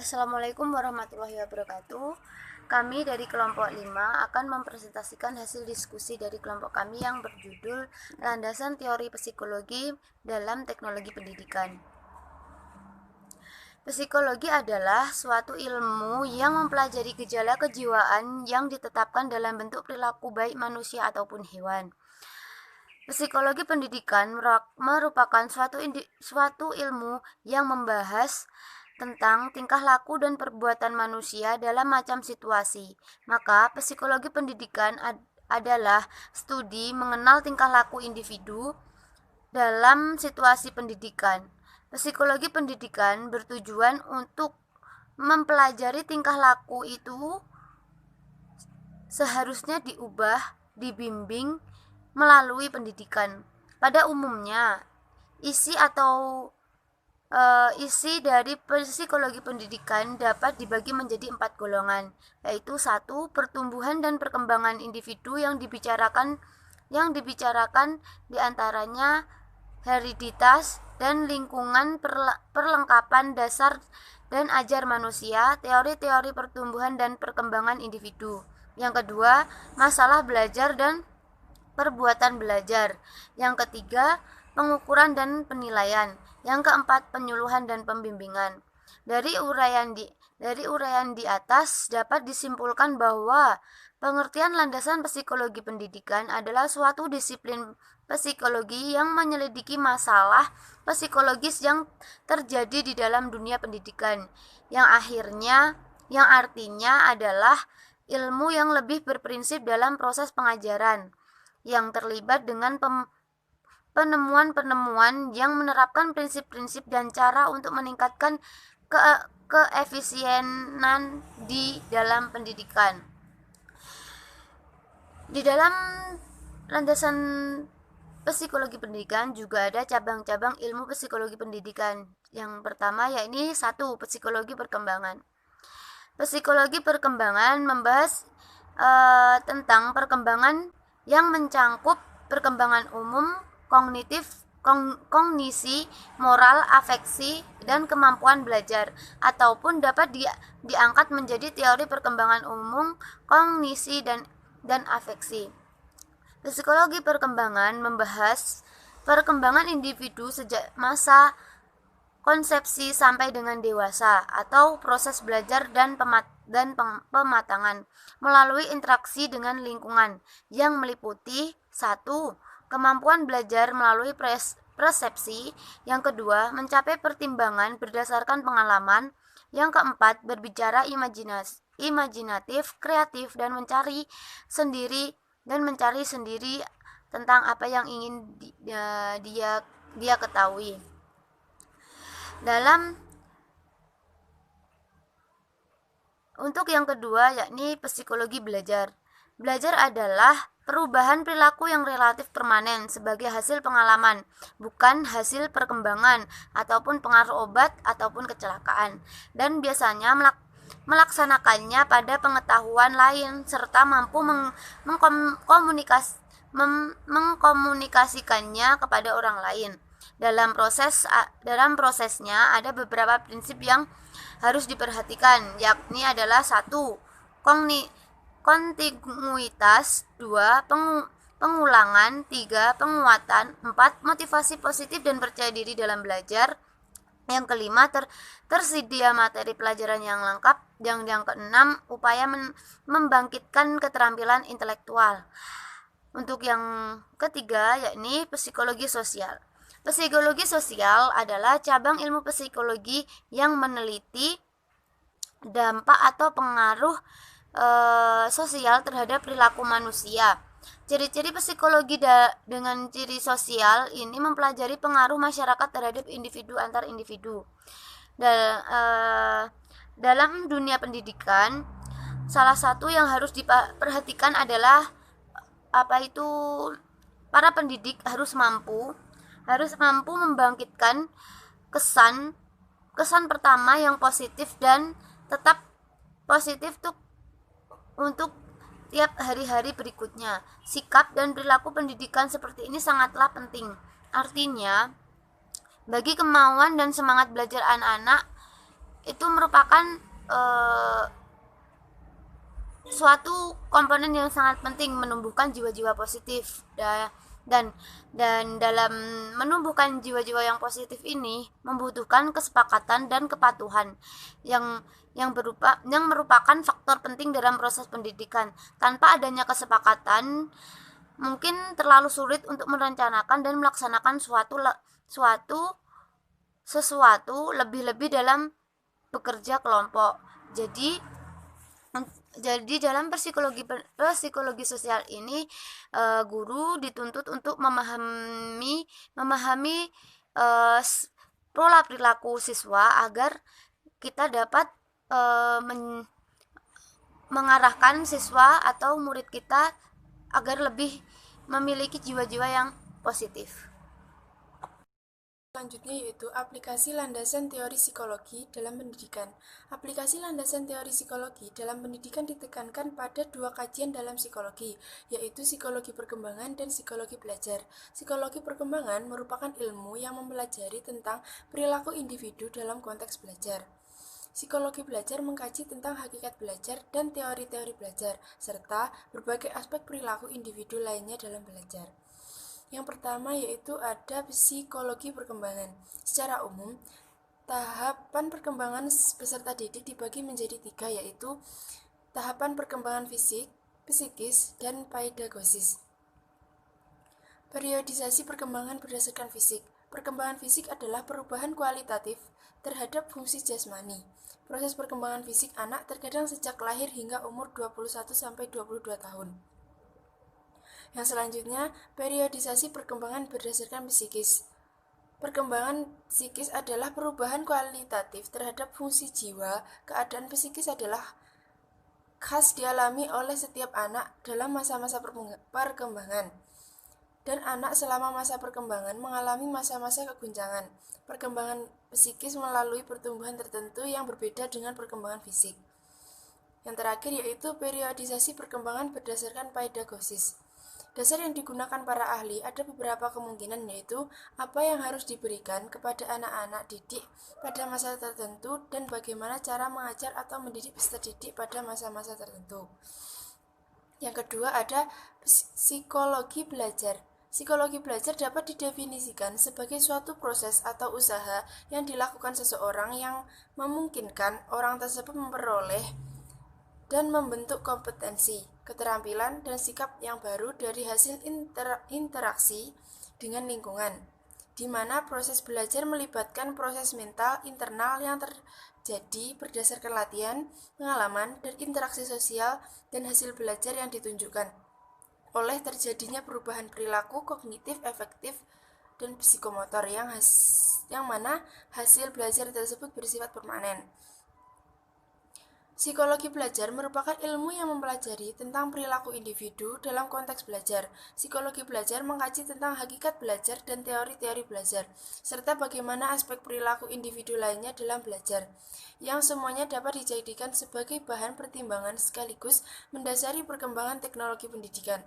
Assalamualaikum warahmatullahi wabarakatuh. Kami dari kelompok 5 akan mempresentasikan hasil diskusi dari kelompok kami yang berjudul Landasan Teori Psikologi dalam Teknologi Pendidikan. Psikologi adalah suatu ilmu yang mempelajari gejala kejiwaan yang ditetapkan dalam bentuk perilaku baik manusia ataupun hewan. Psikologi pendidikan merupakan suatu ilmu yang membahas tentang tingkah laku dan perbuatan manusia dalam macam situasi. Maka, psikologi pendidikan adalah studi mengenal tingkah laku individu dalam situasi pendidikan. Psikologi pendidikan bertujuan untuk mempelajari tingkah laku itu seharusnya diubah, dibimbing melalui pendidikan. Pada umumnya, isi dari psikologi pendidikan dapat dibagi menjadi 4 golongan, yaitu 1. Pertumbuhan dan perkembangan individu yang dibicarakan diantaranya hereditas dan lingkungan, perlengkapan dasar dan ajar manusia, teori-teori pertumbuhan dan perkembangan individu. Yang kedua, masalah belajar dan perbuatan belajar. Yang ketiga, pengukuran dan penilaian. Yang keempat, penyuluhan dan pembimbingan. Dari uraian di atas dapat disimpulkan bahwa pengertian landasan psikologi pendidikan adalah suatu disiplin psikologi yang menyelidiki masalah psikologis yang terjadi di dalam dunia pendidikan, yang artinya adalah ilmu yang lebih berprinsip dalam proses pengajaran, yang terlibat dengan penemuan-penemuan yang menerapkan prinsip-prinsip dan cara untuk meningkatkan keefisienan di dalam pendidikan. Di dalam landasan psikologi pendidikan juga ada cabang-cabang ilmu psikologi pendidikan. Yang pertama yakni 1. Psikologi perkembangan. Psikologi perkembangan membahas tentang perkembangan yang mencangkup perkembangan umum, kognisi, moral, afeksi, dan kemampuan belajar, ataupun dapat diangkat menjadi teori perkembangan umum, kognisi, dan afeksi. Psikologi perkembangan membahas perkembangan individu sejak masa konsepsi sampai dengan dewasa, atau proses belajar dan pematangan melalui interaksi dengan lingkungan yang meliputi 1. Kemampuan belajar melalui persepsi. Yang kedua, mencapai pertimbangan berdasarkan pengalaman. Yang keempat, berbicara imajinatif, kreatif, dan mencari sendiri tentang apa yang ingin dia ketahui. Untuk yang kedua yakni psikologi belajar. Belajar adalah perubahan perilaku yang relatif permanen sebagai hasil pengalaman, bukan hasil perkembangan ataupun pengaruh obat ataupun kecelakaan, dan biasanya melaksanakannya pada pengetahuan lain serta mampu mengkomunikasikannya kepada orang lain. Dalam prosesnya ada beberapa prinsip yang harus diperhatikan, yakni adalah 1. Kontinuitas, 2. Pengulangan, 3. Penguatan, 4. Motivasi positif dan percaya diri dalam belajar. Yang kelima, tersedia materi pelajaran yang lengkap. Yang keenam, upaya membangkitkan keterampilan intelektual. Untuk yang ketiga yakni psikologi sosial. Psikologi sosial adalah cabang ilmu psikologi yang meneliti dampak atau pengaruh sosial terhadap perilaku manusia. Ciri-ciri psikologi dengan ciri sosial ini mempelajari pengaruh masyarakat terhadap individu antar individu. Dalam dunia pendidikan, salah satu yang harus diperhatikan adalah para pendidik harus mampu membangkitkan kesan pertama yang positif dan tetap positif untuk tiap hari-hari berikutnya. Sikap dan perilaku pendidikan seperti ini sangatlah penting. Artinya, bagi kemauan dan semangat belajar anak-anak itu merupakan suatu komponen yang sangat penting menumbuhkan jiwa-jiwa positif dan dalam menumbuhkan jiwa-jiwa yang positif ini membutuhkan kesepakatan dan kepatuhan yang merupakan faktor penting dalam proses pendidikan. Tanpa adanya kesepakatan, mungkin terlalu sulit untuk merencanakan dan melaksanakan sesuatu lebih-lebih dalam bekerja kelompok. Jadi dalam psikologi sosial ini guru dituntut untuk memahami pola perilaku siswa agar kita dapat mengarahkan siswa atau murid kita agar lebih memiliki jiwa-jiwa yang positif. Selanjutnya yaitu aplikasi landasan teori psikologi dalam pendidikan. Aplikasi landasan teori psikologi dalam pendidikan ditekankan pada dua kajian dalam psikologi, yaitu psikologi perkembangan dan psikologi belajar. Psikologi perkembangan merupakan ilmu yang mempelajari tentang perilaku individu dalam konteks belajar. Psikologi belajar mengkaji tentang hakikat belajar dan teori-teori belajar, serta berbagai aspek perilaku individu lainnya dalam belajar. Yang pertama yaitu ada psikologi perkembangan. Secara umum, tahapan perkembangan peserta didik dibagi menjadi 3, yaitu tahapan perkembangan fisik, psikis, dan pedagosis. Periodisasi perkembangan berdasarkan fisik. Perkembangan fisik adalah perubahan kualitatif terhadap fungsi jasmani. Proses perkembangan fisik anak terkadang sejak lahir hingga umur 21-22 tahun. Yang selanjutnya, periodisasi perkembangan berdasarkan psikis. Perkembangan psikis adalah perubahan kualitatif terhadap fungsi jiwa. Keadaan psikis adalah khas dialami oleh setiap anak dalam masa-masa perkembangan. Dan anak selama masa perkembangan mengalami masa-masa keguncangan. Perkembangan psikis melalui pertumbuhan tertentu yang berbeda dengan perkembangan fisik. Yang terakhir yaitu periodisasi perkembangan berdasarkan pedagosis. Dasar yang digunakan para ahli ada beberapa kemungkinan, yaitu apa yang harus diberikan kepada anak-anak didik pada masa tertentu dan bagaimana cara mengajar atau mendidik peserta didik pada masa-masa tertentu. Yang kedua ada psikologi belajar. Psikologi belajar dapat didefinisikan sebagai suatu proses atau usaha yang dilakukan seseorang yang memungkinkan orang tersebut memperoleh dan membentuk kompetensi, keterampilan, dan sikap yang baru dari hasil interaksi dengan lingkungan, di mana proses belajar melibatkan proses mental internal yang terjadi berdasarkan latihan, pengalaman, dan interaksi sosial dan hasil belajar yang ditunjukkan oleh terjadinya perubahan perilaku kognitif, efektif, dan psikomotor yang mana hasil belajar tersebut bersifat permanen. Psikologi belajar merupakan ilmu yang mempelajari tentang perilaku individu dalam konteks belajar. Psikologi belajar mengkaji tentang hakikat belajar dan teori-teori belajar, serta bagaimana aspek perilaku individu lainnya dalam belajar, yang semuanya dapat dijadikan sebagai bahan pertimbangan sekaligus mendasari perkembangan teknologi pendidikan.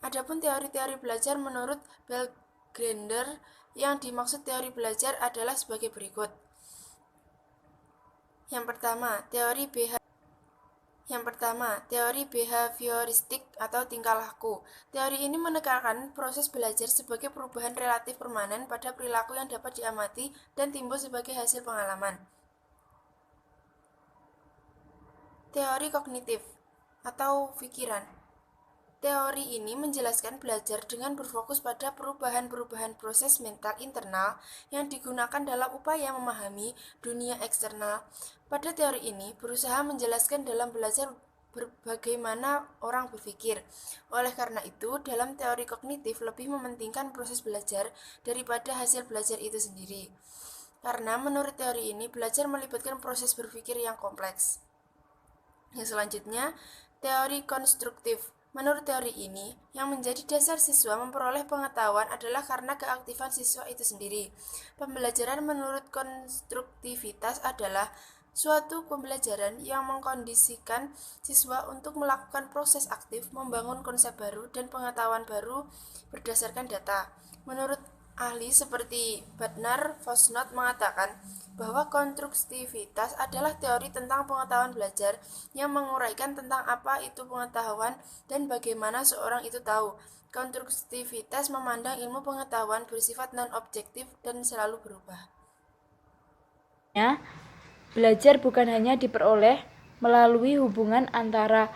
Adapun teori-teori belajar menurut Belgrander, yang dimaksud teori belajar adalah sebagai berikut. Yang pertama, teori behavioristik atau tingkah laku. Teori ini menekankan proses belajar sebagai perubahan relatif permanen pada perilaku yang dapat diamati dan timbul sebagai hasil pengalaman. Teori kognitif atau pikiran. Teori ini menjelaskan belajar dengan berfokus pada perubahan-perubahan proses mental internal yang digunakan dalam upaya memahami dunia eksternal. Pada teori ini berusaha menjelaskan dalam belajar bagaimana orang berpikir. Oleh karena itu, dalam teori kognitif lebih mementingkan proses belajar daripada hasil belajar itu sendiri. Karena menurut teori ini, belajar melibatkan proses berpikir yang kompleks. Yang selanjutnya, teori konstruktif. Menurut teori ini, yang menjadi dasar siswa memperoleh pengetahuan adalah karena keaktifan siswa itu sendiri. Pembelajaran menurut konstruktivitas adalah suatu pembelajaran yang mengkondisikan siswa untuk melakukan proses aktif, membangun konsep baru dan pengetahuan baru berdasarkan data. Menurut Ahli seperti Badnar Vosnot mengatakan bahwa konstruktivitas adalah teori tentang pengetahuan belajar yang menguraikan tentang apa itu pengetahuan dan bagaimana seorang itu tahu. Konstruktivitas memandang ilmu pengetahuan bersifat non-objektif dan selalu berubah. Belajar bukan hanya diperoleh melalui hubungan antara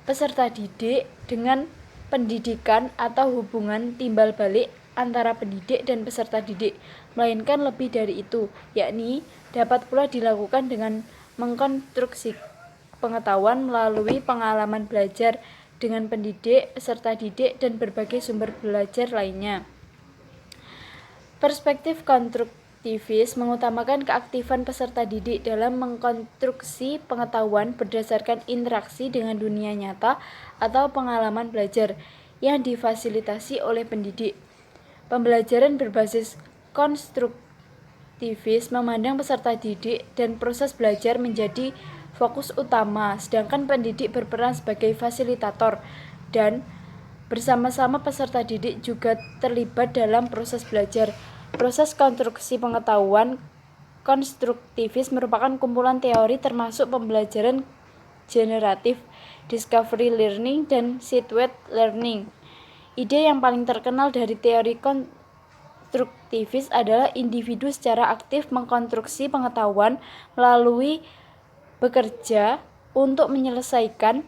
peserta didik dengan pendidikan atau hubungan timbal balik antara pendidik dan peserta didik, melainkan lebih dari itu, yakni dapat pula dilakukan dengan mengkonstruksi pengetahuan melalui pengalaman belajar dengan pendidik, peserta didik, dan berbagai sumber belajar lainnya. Perspektif konstruktivis mengutamakan keaktifan peserta didik dalam mengkonstruksi pengetahuan berdasarkan interaksi dengan dunia nyata atau pengalaman belajar yang difasilitasi oleh pendidik. Pembelajaran berbasis konstruktivis memandang peserta didik dan proses belajar menjadi fokus utama, sedangkan pendidik berperan sebagai fasilitator dan bersama-sama peserta didik juga terlibat dalam proses belajar. Proses konstruksi pengetahuan konstruktivis merupakan kumpulan teori termasuk pembelajaran generatif, discovery learning, dan situate learning. Ide yang paling terkenal dari teori konstruktivis adalah individu secara aktif mengkonstruksi pengetahuan melalui bekerja untuk menyelesaikan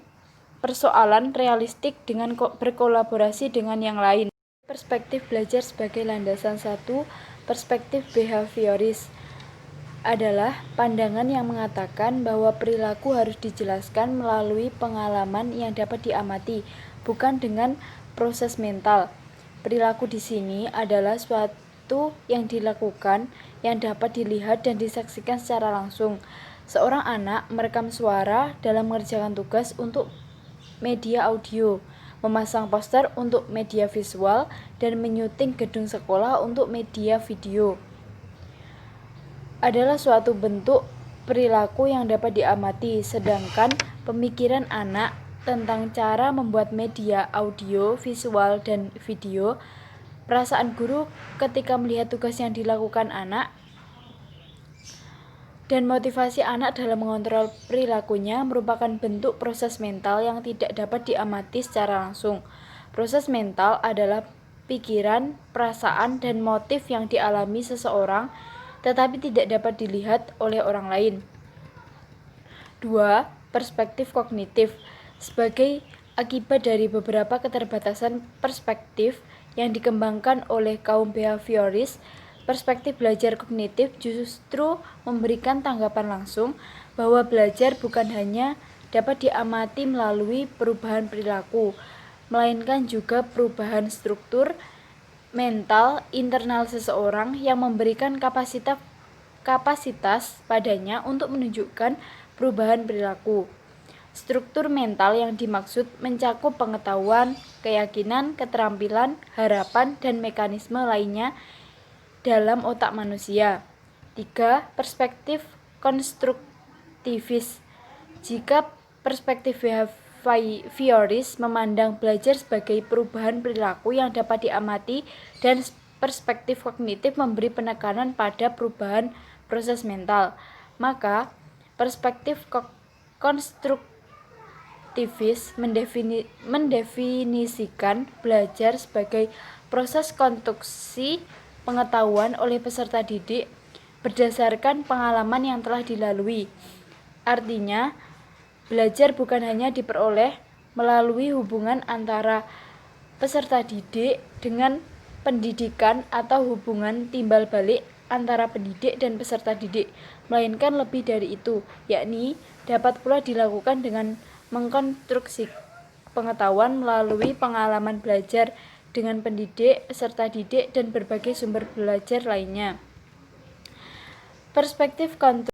persoalan realistik dengan berkolaborasi dengan yang lain. Perspektif belajar sebagai landasan. Satu, perspektif behavioris adalah pandangan yang mengatakan bahwa perilaku harus dijelaskan melalui pengalaman yang dapat diamati, bukan dengan proses mental. Perilaku di sini adalah suatu yang dilakukan, yang dapat dilihat dan disaksikan secara langsung. Seorang anak merekam suara dalam mengerjakan tugas untuk media audio, memasang poster untuk media visual, dan menyuting gedung sekolah untuk media video. Adalah suatu bentuk perilaku yang dapat diamati, sedangkan pemikiran anak tentang cara membuat media audio, visual, dan video, perasaan guru ketika melihat tugas yang dilakukan anak, dan motivasi anak dalam mengontrol perilakunya merupakan bentuk proses mental yang tidak dapat diamati secara langsung. Proses mental adalah pikiran, perasaan, dan motif yang dialami seseorang tetapi tidak dapat dilihat oleh orang lain. 2. Perspektif kognitif. Sebagai akibat dari beberapa keterbatasan perspektif yang dikembangkan oleh kaum behavioris, perspektif belajar kognitif justru memberikan tanggapan langsung bahwa belajar bukan hanya dapat diamati melalui perubahan perilaku, melainkan juga perubahan struktur mental internal seseorang yang memberikan kapasitas padanya untuk menunjukkan perubahan perilaku. Struktur mental yang dimaksud mencakup pengetahuan, keyakinan, keterampilan, harapan, dan mekanisme lainnya dalam otak manusia. 3. Perspektif konstruktivis. Jika perspektif behavioris memandang belajar sebagai perubahan perilaku yang dapat diamati dan perspektif kognitif memberi penekanan pada perubahan proses mental, maka perspektif konstruktivis mendefinisikan belajar sebagai proses konstruksi pengetahuan oleh peserta didik berdasarkan pengalaman yang telah dilalui. Artinya, belajar bukan hanya diperoleh melalui hubungan antara peserta didik dengan pendidikan atau hubungan timbal balik antara pendidik dan peserta didik, melainkan lebih dari itu, yakni dapat pula dilakukan dengan mengkonstruksi pengetahuan melalui pengalaman belajar dengan pendidik, peserta didik, dan berbagai sumber belajar lainnya. Perspektif